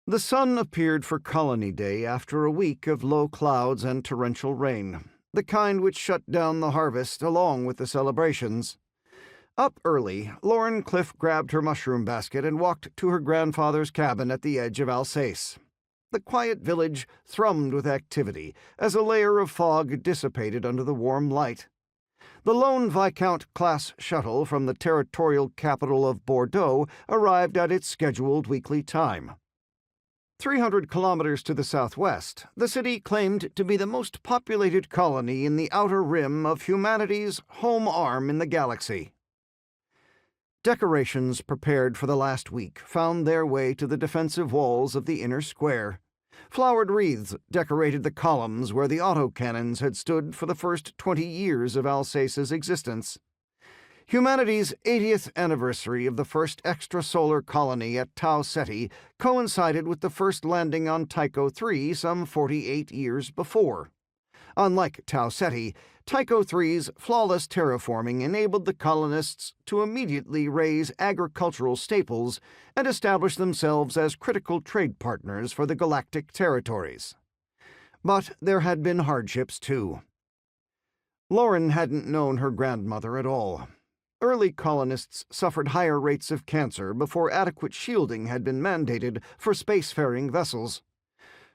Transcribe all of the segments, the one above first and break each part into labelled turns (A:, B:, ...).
A: The sun appeared for Colony Day after a week of low clouds and torrential rain, the kind which shut down the harvest along with the celebrations. Up early, Lauren Cliff grabbed her mushroom basket and walked to her grandfather's cabin at the edge of Alsace. The quiet village thrummed with activity as a layer of fog dissipated under the warm light. The lone Viscount-class shuttle from the territorial capital of Bordeaux arrived at its scheduled weekly time. 300 kilometers to the southwest, the city claimed to be the most populated colony in the outer rim of humanity's home arm in the galaxy. Decorations prepared for the last week found their way to the defensive walls of the inner square. Flowered wreaths decorated the columns where the autocannons had stood for the first 20 years of Alsace's existence. Humanity's 80th anniversary of the first extrasolar colony at Tau Ceti coincided with the first landing on Tycho III some 48 years before. Unlike Tau Ceti, Tycho III's flawless terraforming enabled the colonists to immediately raise agricultural staples and establish themselves as critical trade partners for the galactic territories. But there had been hardships, too. Lauren hadn't known her grandmother at all. Early colonists suffered higher rates of cancer before adequate shielding had been mandated for spacefaring vessels.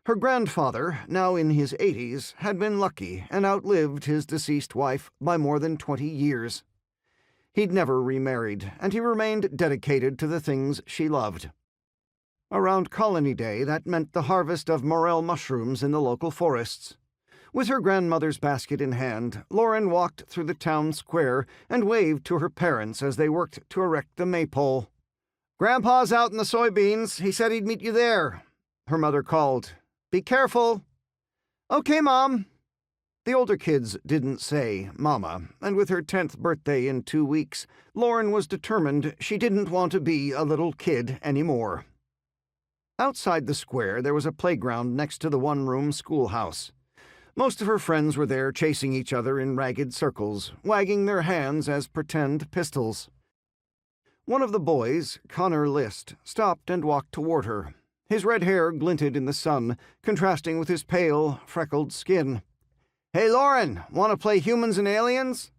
A: Her grandfather, now in his 80s, had been lucky and outlived his deceased wife by more than 20 years. He'd never remarried, and he remained dedicated to the things she loved. Around Colony Day, that meant the harvest of morel mushrooms in the local forests. With her grandmother's basket in hand, Lauren walked through the town square and waved to her parents as they worked to erect the maypole. "Grandpa's out in the soybeans. He said he'd meet you there," her mother called. "Be careful." "Okay, Mom." The older kids didn't say Mama, and with her 10th birthday in 2 weeks, Lauren was determined she didn't want to be a little kid anymore. Outside the square, there was a playground next to the one-room schoolhouse. Most of her friends were there chasing each other in ragged circles, wagging their hands as pretend pistols. One of the boys, Connor List, stopped and walked toward her. His red hair glinted in the sun, contrasting with his pale, freckled skin. "Hey, Lauren, want to play humans and aliens?"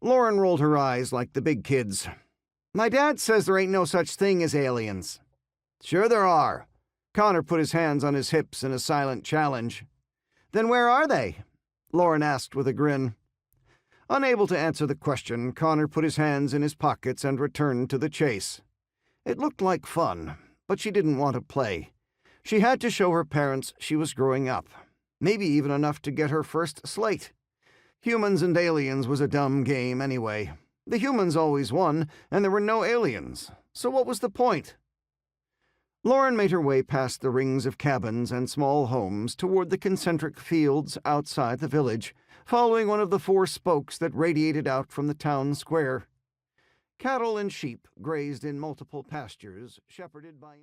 A: Lauren rolled her eyes like the big kids. "My dad says there ain't no such thing as aliens." "Sure there are." Connor put his hands on his hips in a silent challenge. "Then where are they?" Lauren asked with a grin. Unable to answer the question, Connor put his hands in his pockets and returned to the chase. It looked like fun, but she didn't want to play. She had to show her parents she was growing up, maybe even enough to get her first slate. Humans and aliens was a dumb game anyway. The humans always won, and there were no aliens, so what was the point? Lauren made her way past the rings of cabins and small homes toward the concentric fields outside the village, following one of the 4 spokes that radiated out from the town square. Cattle and sheep grazed in multiple pastures, shepherded by